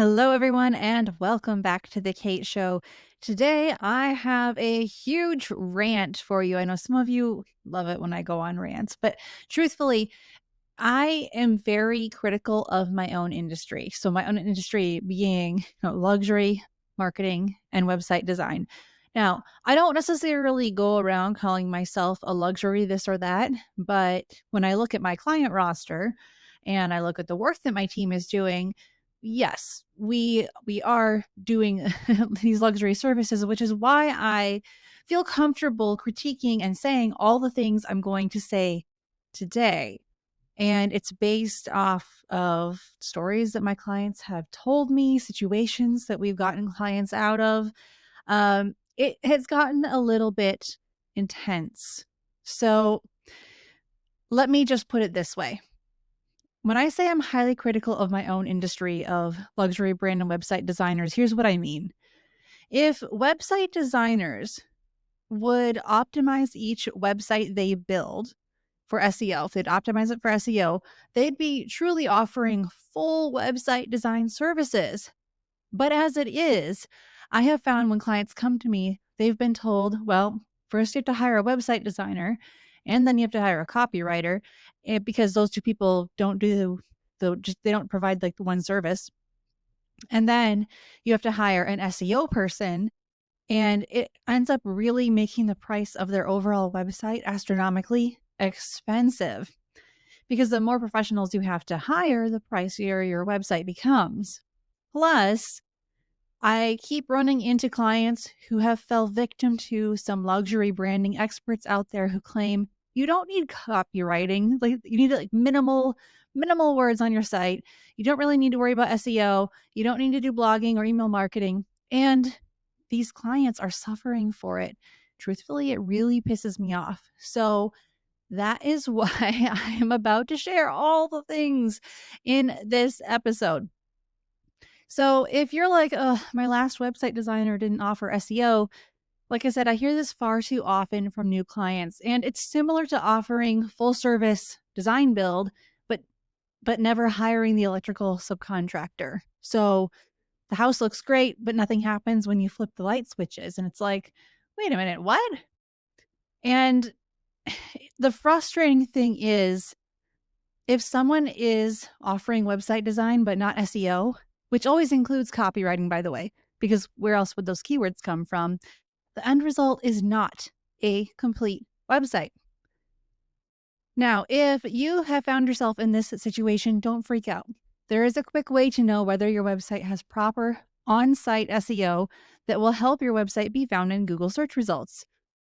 Hello, everyone, and welcome back to the Kate Show. Today, I have a huge rant for you. I know some of you love it when I go on rants, but truthfully, I am very critical of my own industry. So, my own industry being luxury marketing and website design. Now, I don't necessarily go around calling myself a luxury this or that, but when I look at my client roster and I look at the work that my team is doing, yes, we are doing these luxury services, which is why I feel comfortable critiquing and saying all the things I'm going to say today. And it's based off of stories that my clients have told me, situations that we've gotten clients out of. It has gotten a little bit intense. So let me just put it this way. When I say I'm highly critical of my own industry of luxury brand and website designers, here's what I mean. If website designers would optimize each website they build for SEO, if they'd optimize it for SEO, they'd be truly offering full website design services. But as it is, I have found when clients come to me, they've been told, well, first you have to hire a website designer and then you have to hire a copywriter because those two people don't do they don't provide like the one service. And then you have to hire an SEO person, and it ends up really making the price of their overall website astronomically expensive because the more professionals you have to hire, the pricier your website becomes. Plus, I keep running into clients who have fell victim to some luxury branding experts out there who claim you don't need copywriting, like you need like minimal words on your site. You don't really need to worry about SEO. You don't need to do blogging or email marketing. And these clients are suffering for it. Truthfully, it really pisses me off. So that is why I am about to share all the things in this episode. So if you're like, my last website designer didn't offer SEO, like I said, I hear this far too often from new clients. And it's similar to offering full service design build, but never hiring the electrical subcontractor. So the house looks great, but nothing happens when you flip the light switches. And it's like, wait a minute, what? And the frustrating thing is, if someone is offering website design but not SEO, which always includes copywriting, by the way, because where else would those keywords come from? The end result is not a complete website. Now, if you have found yourself in this situation, don't freak out. There is a quick way to know whether your website has proper on-site SEO that will help your website be found in Google search results.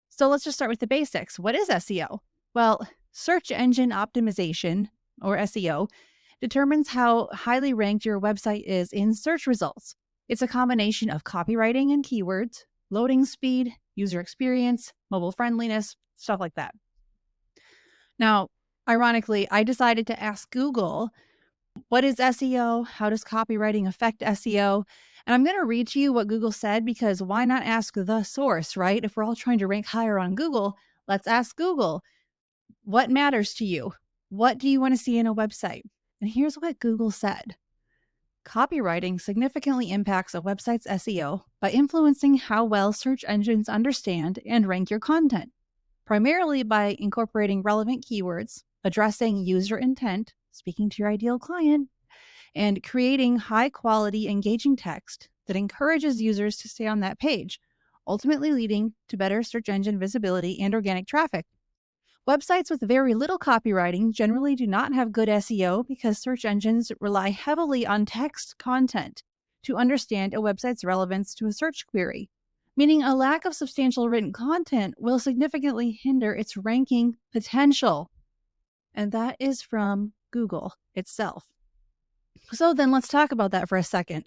So let's just start with the basics. What is SEO? Well, search engine optimization, or SEO, determines how highly ranked your website is in search results. It's a combination of copywriting and keywords, loading speed, user experience, mobile friendliness, stuff like that. Now, ironically, I decided to ask Google, what is SEO? How does copywriting affect SEO? And I'm going to read to you what Google said, because why not ask the source, right? If we're all trying to rank higher on Google, let's ask Google, what matters to you? What do you want to see in a website? And here's what Google said. Copywriting significantly impacts a website's SEO by influencing how well search engines understand and rank your content, primarily by incorporating relevant keywords, addressing user intent, speaking to your ideal client, and creating high-quality, engaging text that encourages users to stay on that page, ultimately leading to better search engine visibility and organic traffic. Websites with very little copywriting generally do not have good SEO because search engines rely heavily on text content to understand a website's relevance to a search query, meaning a lack of substantial written content will significantly hinder its ranking potential. And that is from Google itself. So then let's talk about that for a second.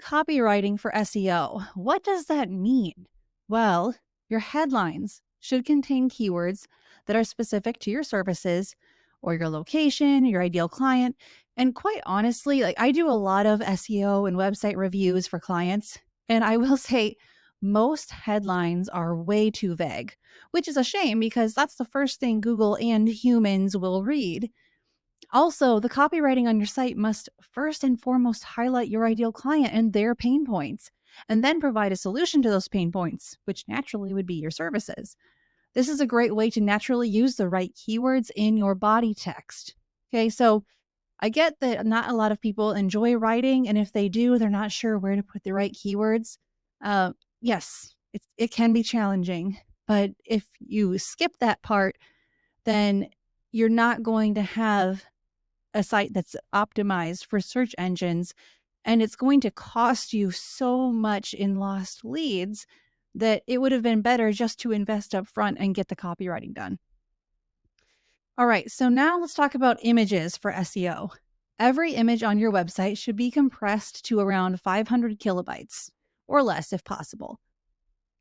Copywriting for SEO. What does that mean? Well, your headlines should contain keywords that are specific to your services or your location, your ideal client. And quite honestly, like I do a lot of SEO and website reviews for clients, and I will say most headlines are way too vague, which is a shame because that's the first thing Google and humans will read. Also, the copywriting on your site must first and foremost highlight your ideal client and their pain points, and then provide a solution to those pain points, which naturally would be your services. This is a great way to naturally use the right keywords in your body text. Okay, so I get that not a lot of people enjoy writing, and if they do, they're not sure where to put the right keywords. Uh, yes, it can be challenging, but if you skip that part, then you're not going to have a site that's optimized for search engines, and it's going to cost you so much in lost leads that it would have been better just to invest up front and get the copywriting done. All right, so now let's talk about images for SEO. Every image on your website should be compressed to around 500 kilobytes or less if possible.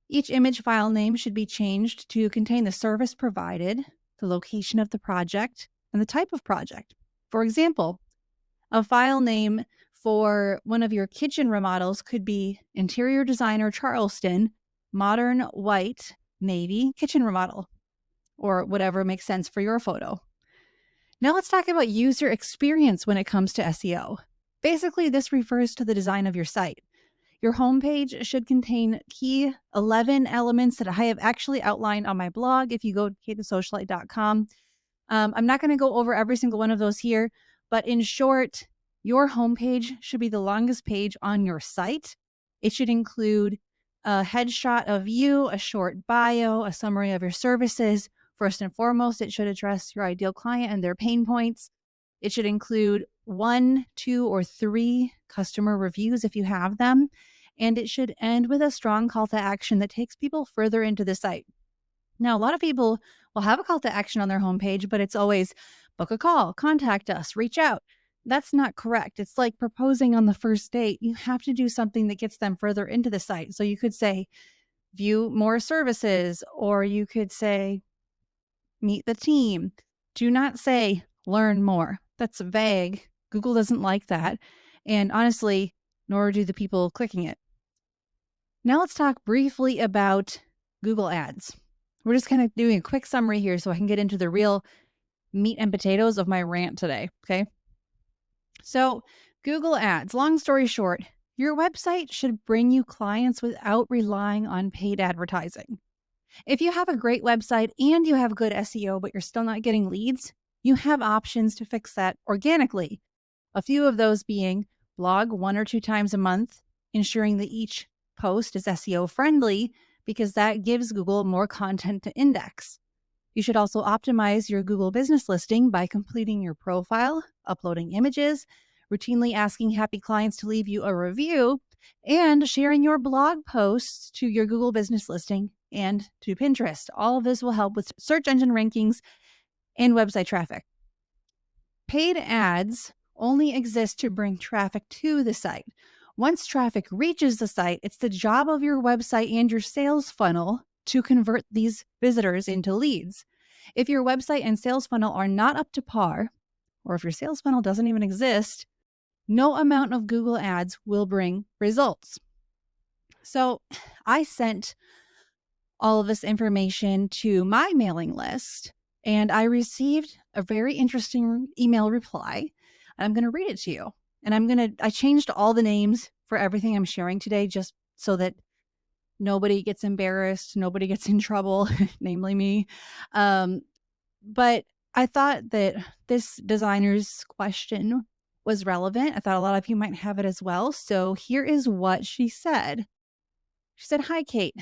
Each image file name should be changed to contain the service provided, the location of the project, and the type of project. For example, a file name for one of your kitchen remodels could be Interior Designer Charleston, Modern White Navy Kitchen Remodel, or whatever makes sense for your photo. Now let's talk about user experience when it comes to SEO. Basically, this refers to the design of your site. Your homepage should contain key 11 elements that I have actually outlined on my blog if you go to katethesocialite.com. I'm not going to go over every single one of those here, but in short, your homepage should be the longest page on your site. It should include a headshot of you, a short bio, a summary of your services. First and foremost, it should address your ideal client and their pain points. It should include 1, 2, or 3 customer reviews if you have them. And it should end with a strong call to action that takes people further into the site. Now, a lot of people will have a call to action on their homepage, but it's always book a call, contact us, reach out. That's not correct. It's like proposing on the first date. You have to do something that gets them further into the site. So you could say, view more services, or you could say, meet the team. Do not say, learn more. That's vague. Google doesn't like that. And honestly, nor do the people clicking it. Now let's talk briefly about Google Ads. We're just kind of doing a quick summary here so I can get into the real meat and potatoes of my rant today, okay? So, Google Ads, long story short, your website should bring you clients without relying on paid advertising. If you have a great website and you have good SEO, but you're still not getting leads, you have options to fix that organically. A few of those being blog 1 or 2 times a month, ensuring that each post is SEO friendly because that gives Google more content to index. You should also optimize your Google business listing by completing your profile, uploading images, routinely asking happy clients to leave you a review, and sharing your blog posts to your Google business listing and to Pinterest. All of this will help with search engine rankings and website traffic. Paid ads only exist to bring traffic to the site. Once traffic reaches the site, it's the job of your website and your sales funnel to convert these visitors into leads. If your website and sales funnel are not up to par, or if your sales funnel doesn't even exist, no amount of Google ads will bring results. So I sent all of this information to my mailing list, and I received a very interesting email reply. I'm going to read it to you. And I changed all the names for everything I'm sharing today just so that nobody gets embarrassed, nobody gets in trouble, namely me. But I thought that this designer's question was relevant. I thought a lot of you might have it as well. So here is what she said. She said, "Hi, Kate.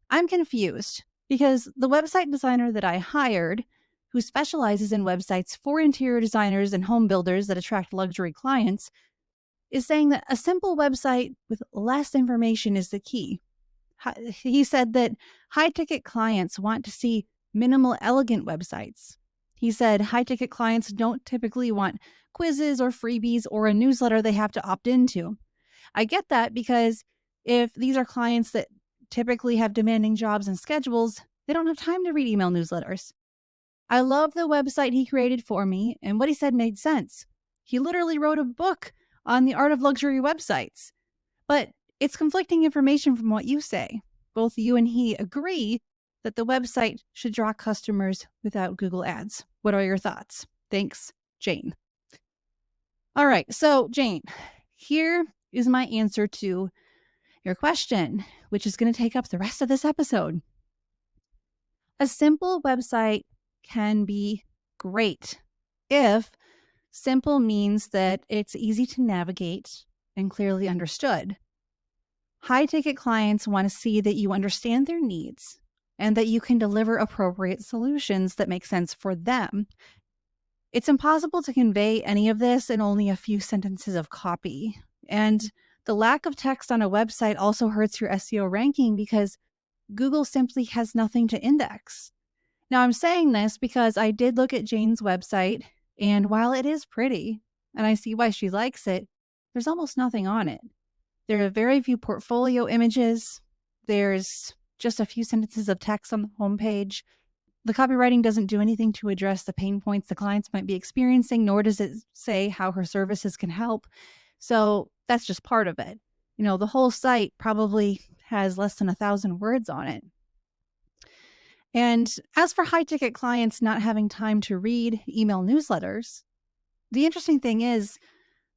I'm confused because the website designer that I hired, who specializes in websites for interior designers and home builders that attract luxury clients, is saying that a simple website with less information is the key. He said that high-ticket clients want to see minimal, elegant websites. He said high-ticket clients don't typically want quizzes or freebies or a newsletter they have to opt into. I get that because if these are clients that typically have demanding jobs and schedules, they don't have time to read email newsletters. I love the website he created for me, and what he said made sense. He literally wrote a book on the art of luxury websites. But it's conflicting information from what you say. Both you and he agree that the website should draw customers without Google ads. What are your thoughts? Thanks, Jane." All right. So, Jane, here is my answer to your question, which is going to take up the rest of this episode. A simple website can be great if simple means that it's easy to navigate and clearly understood. High ticket clients want to see that you understand their needs and that you can deliver appropriate solutions that make sense for them. It's impossible to convey any of this in only a few sentences of copy. And the lack of text on a website also hurts your SEO ranking because Google simply has nothing to index. Now, I'm saying this because I did look at Jane's website, and while it is pretty, and I see why she likes it, there's almost nothing on it. There are very few portfolio images. There's just a few sentences of text on the homepage. The copywriting doesn't do anything to address the pain points the clients might be experiencing, nor does it say how her services can help. So that's just part of it. The whole site probably has less than 1,000 words on it. And as for high ticket clients not having time to read email newsletters, the interesting thing is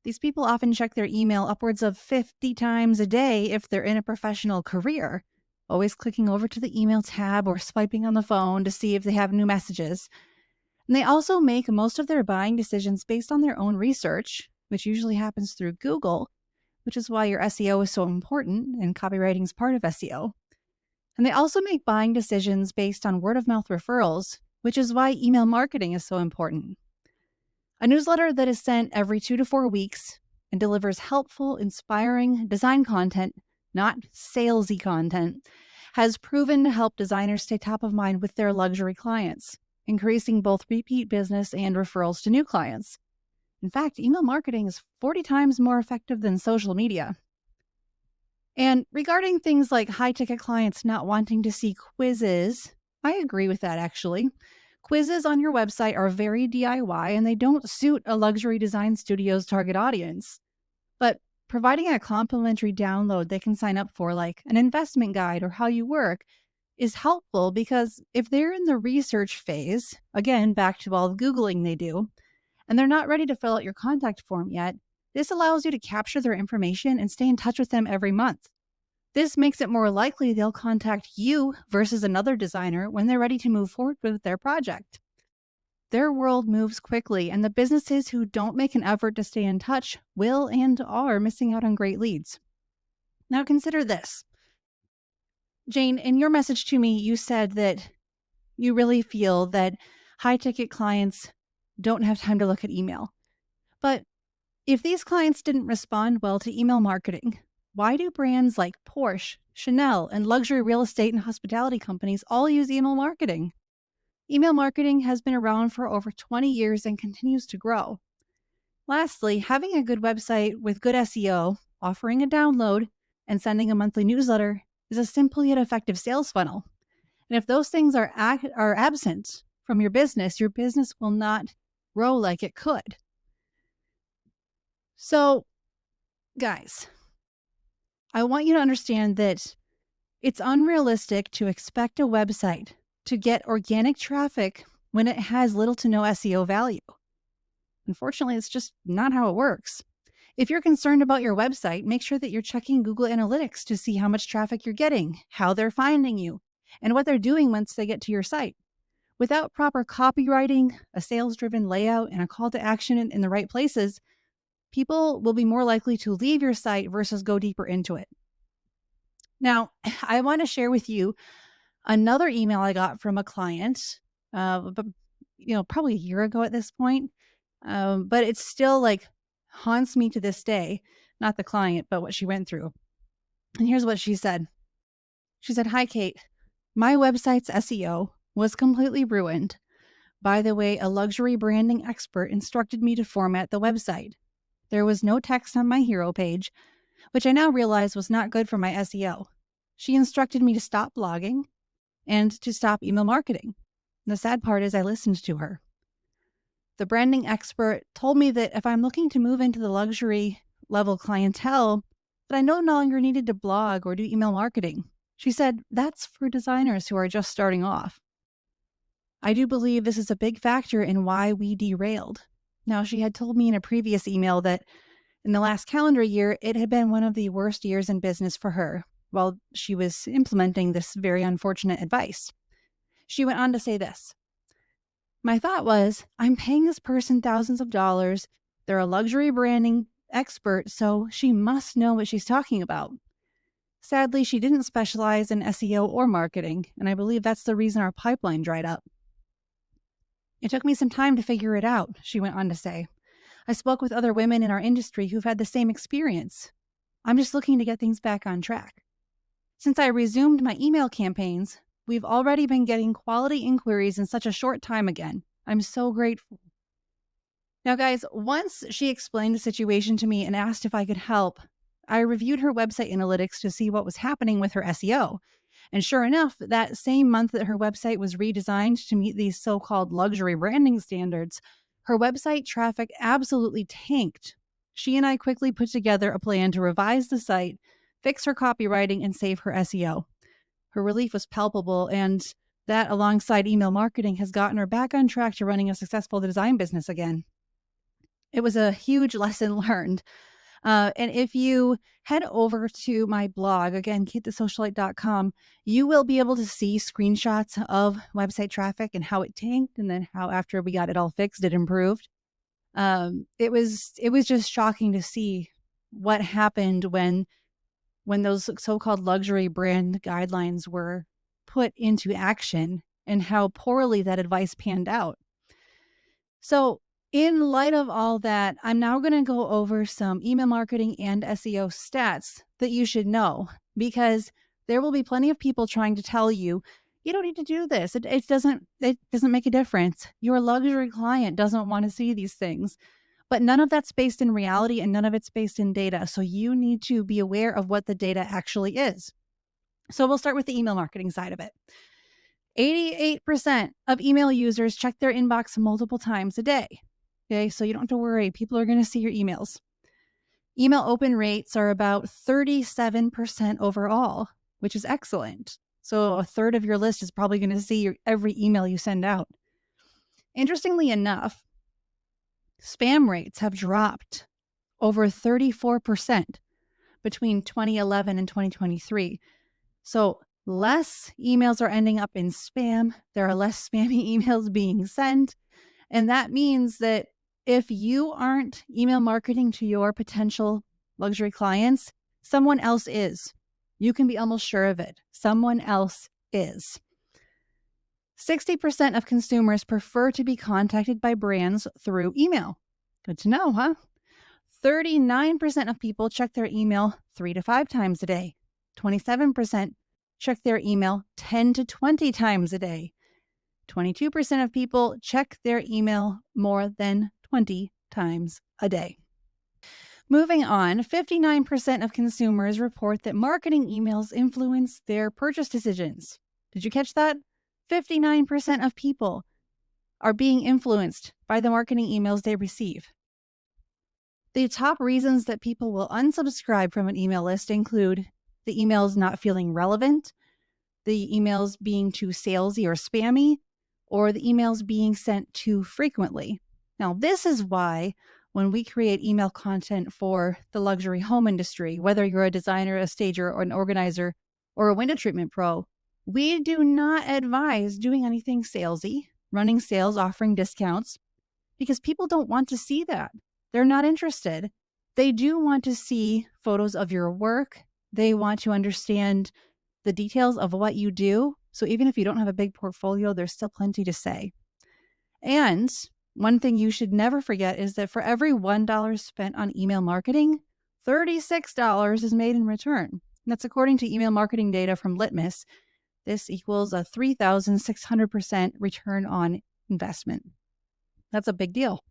these people often check their email upwards of 50 times a day if they're in a professional career, always clicking over to the email tab or swiping on the phone to see if they have new messages. And they also make most of their buying decisions based on their own research, which usually happens through Google, which is why your SEO is so important and copywriting is part of SEO. And they also make buying decisions based on word of mouth referrals, which is why email marketing is so important. A newsletter that is sent every 2 to 4 weeks and delivers helpful, inspiring design content, not salesy content, has proven to help designers stay top of mind with their luxury clients, increasing both repeat business and referrals to new clients. In fact, email marketing is 40 times more effective than social media. And regarding things like high-ticket clients not wanting to see quizzes, I agree with that actually. Quizzes on your website are very DIY and they don't suit a luxury design studio's target audience. But providing a complimentary download they can sign up for, like an investment guide or how you work, is helpful because if they're in the research phase, again, back to all the Googling they do, and they're not ready to fill out your contact form yet, this allows you to capture their information and stay in touch with them every month. This makes it more likely they'll contact you versus another designer when they're ready to move forward with their project. Their world moves quickly, and the businesses who don't make an effort to stay in touch will and are missing out on great leads. Now consider this. Jane, in your message to me, you said that you really feel that high-ticket clients don't have time to look at email. But if these clients didn't respond well to email marketing, why do brands like Porsche, Chanel, and luxury real estate and hospitality companies all use email marketing? Email marketing has been around for over 20 years and continues to grow. Lastly, having a good website with good SEO, offering a download, and sending a monthly newsletter is a simple yet effective sales funnel. And if those things are absent from your business will not grow like it could. So, guys, I want you to understand that it's unrealistic to expect a website to get organic traffic when it has little to no SEO value. Unfortunately, it's just not how it works. If you're concerned about your website, make sure that you're checking Google Analytics to see how much traffic you're getting, how they're finding you, and what they're doing once they get to your site. Without proper copywriting, a sales-driven layout, and a call to action in the right places, people will be more likely to leave your site versus go deeper into it. Now, I want to share with you another email I got from a client, probably a year ago at this point, but it's still like haunts me to this day. Not the client, but what she went through. And here's what she said. She said, "Hi, Kate. My website's SEO was completely ruined by the way a luxury branding expert instructed me to format the website. There was no text on my hero page, which I now realize was not good for my SEO. She instructed me to stop blogging and to stop email marketing. The sad part is I listened to her. The branding expert told me that if I'm looking to move into the luxury level clientele, that I no longer needed to blog or do email marketing. She said that's for designers who are just starting off. I do believe this is a big factor in why we derailed. Now, she had told me in a previous email that in the last calendar year, it had been one of the worst years in business for her while she was implementing this very unfortunate advice. She went on to say this: "My thought was, I'm paying this person thousands of dollars. They're a luxury branding expert, so she must know what she's talking about. Sadly, she didn't specialize in SEO or marketing, and I believe that's the reason our pipeline dried up. It took me some time to figure it out," she went on to say. "I spoke with other women in our industry who've had the same experience. I'm just looking to get things back on track. Since I resumed my email campaigns, we've already been getting quality inquiries in such a short time again. I'm so grateful." Now, guys, once she explained the situation to me and asked if I could help, I reviewed her website analytics to see what was happening with her SEO. And sure enough, that same month that her website was redesigned to meet these so-called luxury branding standards, her website traffic absolutely tanked. She and I quickly put together a plan to revise the site, fix her copywriting, and save her SEO. Her relief was palpable, and that, alongside email marketing, has gotten her back on track to running a successful design business again. It was a huge lesson learned. And if you head over to my blog, again, katethesocialite.com, you will be able to see screenshots of website traffic and how it tanked, and then how after we got it all fixed, it improved. It was just shocking to see what happened when those so-called luxury brand guidelines were put into action and how poorly that advice panned out. So, in light of all that, I'm now going to go over some email marketing and SEO stats that you should know, because there will be plenty of people trying to tell you, you don't need to do this. It doesn't make a difference. Your luxury client doesn't want to see these things. But none of that's based in reality, and none of it's based in data. So you need to be aware of what the data actually is. So we'll start with the email marketing side of it. 88% of email users check their inbox multiple times a day. Okay, so you don't have to worry. People are going to see your emails. Email open rates are about 37% overall, which is excellent. So a third of your list is probably going to see every email you send out. Interestingly enough, spam rates have dropped over 34% between 2011 and 2023. So less emails are ending up in spam. There are less spammy emails being sent. And that means that if you aren't email marketing to your potential luxury clients, someone else is. You can be almost sure of it. Someone else is. 60% of consumers prefer to be contacted by brands through email. Good to know, huh? 39% of people check their email 3 to 5 times a day. 27% check their email 10 to 20 times a day. 22% of people check their email more than 20 times a day. Moving on, 59% of consumers report that marketing emails influence their purchase decisions. Did you catch that? 59% of people are being influenced by the marketing emails they receive. The top reasons that people will unsubscribe from an email list include the emails not feeling relevant, the emails being too salesy or spammy, or the emails being sent too frequently. Now, this is why when we create email content for the luxury home industry, whether you're a designer, a stager, or an organizer, or a window treatment pro, we do not advise doing anything salesy, running sales, offering discounts, because people don't want to see that. They're not interested. They do want to see photos of your work. They want to understand the details of what you do. So even if you don't have a big portfolio, there's still plenty to say. And one thing you should never forget is that for every $1 spent on email marketing, $36 is made in return. And that's according to email marketing data from Litmus. This equals a 3,600% return on investment. That's a big deal.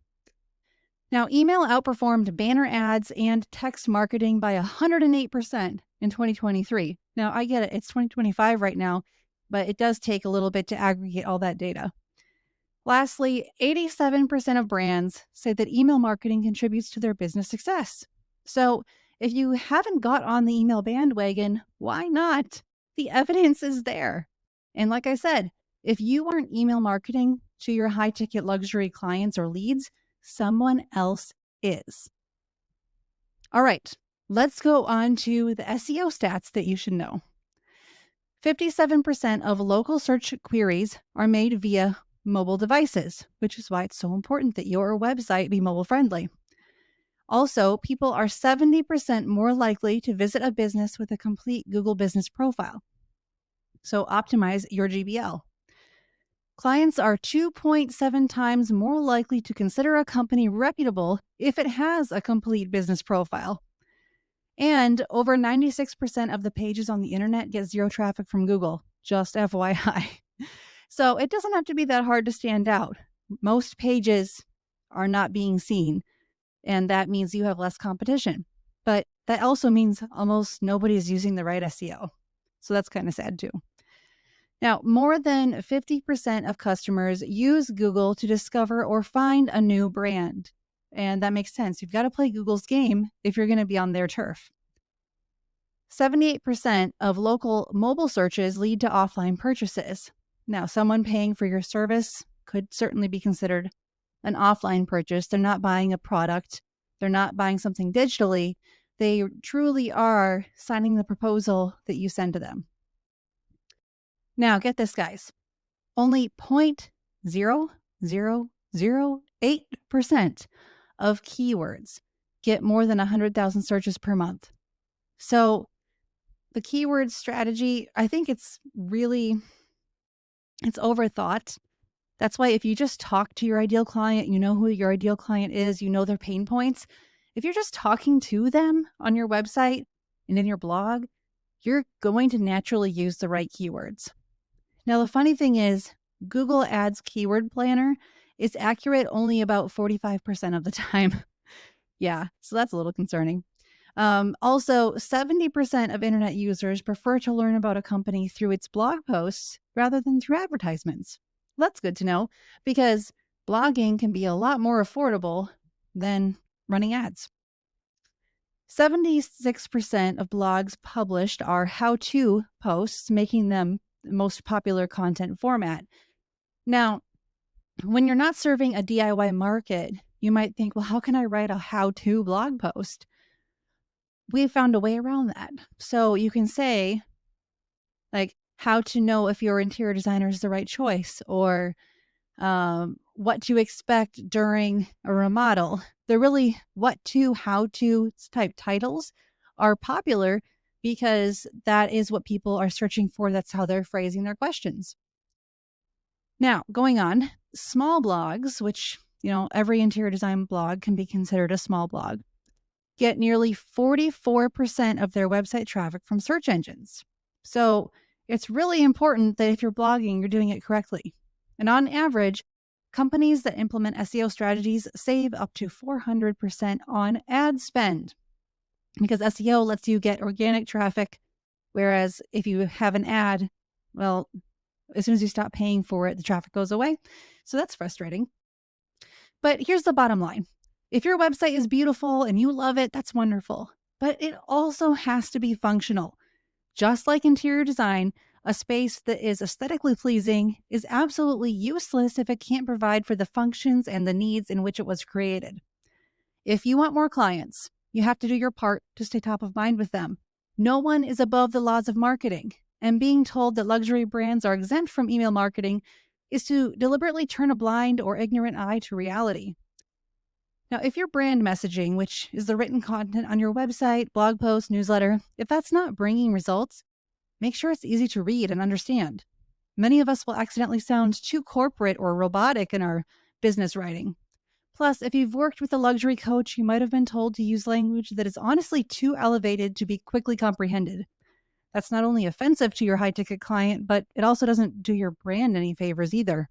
Now, email outperformed banner ads and text marketing by 108% in 2023. Now, I get it. It's 2025 right now, but it does take a little bit to aggregate all that data. Lastly, 87% of brands say that email marketing contributes to their business success. So if you haven't got on the email bandwagon, why not? The evidence is there. And like I said, if you aren't email marketing to your high-ticket luxury clients or leads, someone else is. All right, let's go on to the SEO stats that you should know. 57% of local search queries are made via mobile devices, which is why it's so important that your website be mobile friendly. Also, people are 70% more likely to visit a business with a complete Google Business profile. So optimize your GBL. Clients are 2.7 times more likely to consider a company reputable if it has a complete business profile. And over 96% of the pages on the internet get zero traffic from Google, just FYI. So it doesn't have to be that hard to stand out. Most pages are not being seen, and that means you have less competition. But that also means almost nobody is using the right SEO. So that's kind of sad too. Now, more than 50% of customers use Google to discover or find a new brand. And that makes sense. You've got to play Google's game if you're going to be on their turf. 78% of local mobile searches lead to offline purchases. Now, someone paying for your service could certainly be considered an offline purchase. They're not buying a product. They're not buying something digitally. They truly are signing the proposal that you send to them. Now, get this, guys. Only 0.0008% of keywords get more than 100,000 searches per month. So the keyword strategy, I think it's overthought. That's why if you just talk to your ideal client, you know who your ideal client is, you know their pain points. If you're just talking to them on your website and in your blog, you're going to naturally use the right keywords. Now, the funny thing is, Google Ads Keyword Planner is accurate only about 45% of the time. Yeah, so that's a little concerning. Also, 70% of internet users prefer to learn about a company through its blog posts rather than through advertisements. That's good to know because blogging can be a lot more affordable than running ads. 76% of blogs published are how-to posts, making them the most popular content format. Now, when you're not serving a DIY market, you might think, well, how can I write a how-to blog post? We found a way around that. So you can say, like, how to know if your interior designer is the right choice, or what to expect during a remodel. They're really what to, how to type titles are popular because that is what people are searching for. That's how they're phrasing their questions. Now, going on, small blogs, which, every interior design blog can be considered a small blog, get nearly 44% of their website traffic from search engines. So it's really important that if you're blogging, you're doing it correctly. And on average, companies that implement SEO strategies save up to 400% on ad spend because SEO lets you get organic traffic, whereas if you have an ad, well, as soon as you stop paying for it, the traffic goes away. So that's frustrating. But here's the bottom line. If your website is beautiful and you love it, that's wonderful. But it also has to be functional. Just like interior design, a space that is aesthetically pleasing is absolutely useless if it can't provide for the functions and the needs in which it was created. If you want more clients, you have to do your part to stay top of mind with them. No one is above the laws of marketing, and being told that luxury brands are exempt from email marketing is to deliberately turn a blind or ignorant eye to reality. Now, if your brand messaging, which is the written content on your website, blog post, newsletter, if that's not bringing results, make sure it's easy to read and understand. Many of us will accidentally sound too corporate or robotic in our business writing. Plus, if you've worked with a luxury coach, you might have been told to use language that is honestly too elevated to be quickly comprehended. That's not only offensive to your high-ticket client, but it also doesn't do your brand any favors either.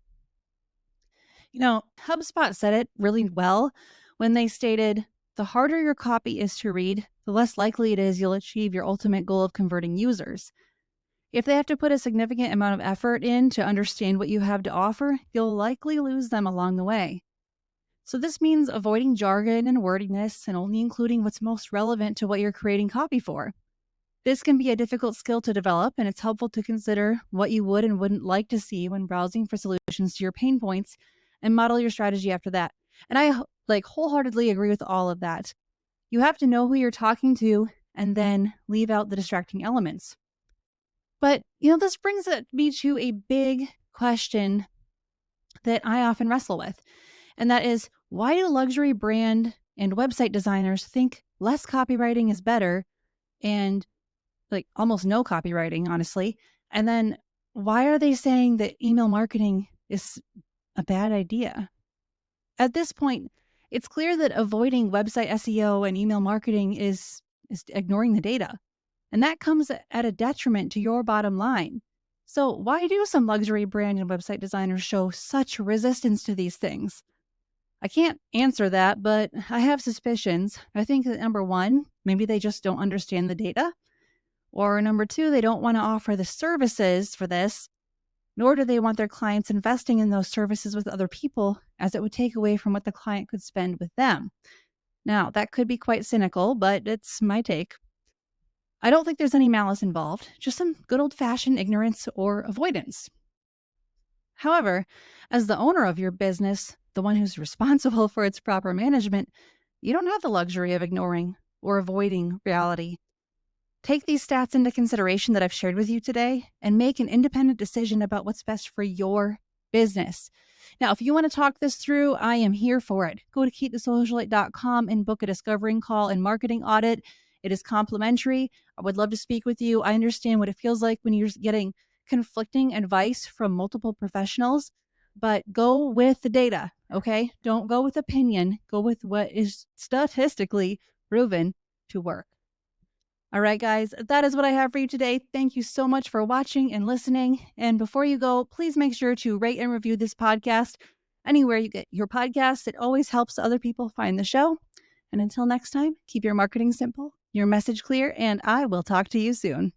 HubSpot said it really well when they stated, the harder your copy is to read, the less likely it is you'll achieve your ultimate goal of converting users. If they have to put a significant amount of effort in to understand what you have to offer, you'll likely lose them along the way. So this means avoiding jargon and wordiness and only including what's most relevant to what you're creating copy for. This can be a difficult skill to develop, and it's helpful to consider what you would and wouldn't like to see when browsing for solutions to your pain points and model your strategy after that. And I wholeheartedly agree with all of that. You have to know who you're talking to and then leave out the distracting elements. But, this brings me to a big question that I often wrestle with. And that is, why do luxury brand and website designers think less copywriting is better and almost no copywriting, honestly? And then why are they saying that email marketing is a bad idea? At this point, it's clear that avoiding website SEO and email marketing is ignoring the data. And that comes at a detriment to your bottom line. So, why do some luxury brand and website designers show such resistance to these things? I can't answer that, but I have suspicions. I think that number one, maybe they just don't understand the data. Or number two, they don't want to offer the services for this, nor do they want their clients investing in those services with other people, as it would take away from what the client could spend with them. Now, that could be quite cynical, but it's my take. I don't think there's any malice involved, just some good old-fashioned ignorance or avoidance. However, as the owner of your business, the one who's responsible for its proper management, you don't have the luxury of ignoring or avoiding reality. Take these stats into consideration that I've shared with you today and make an independent decision about what's best for your business. Now, if you want to talk this through, I am here for it. Go to keepthesocialite.com and book a discovering call and marketing audit. It is complimentary. I would love to speak with you. I understand what it feels like when you're getting conflicting advice from multiple professionals, but go with the data, okay? Don't go with opinion. Go with what is statistically proven to work. All right, guys, that is what I have for you today. Thank you so much for watching and listening. And before you go, please make sure to rate and review this podcast anywhere you get your podcasts. It always helps other people find the show. And until next time, keep your marketing simple, your message clear, and I will talk to you soon.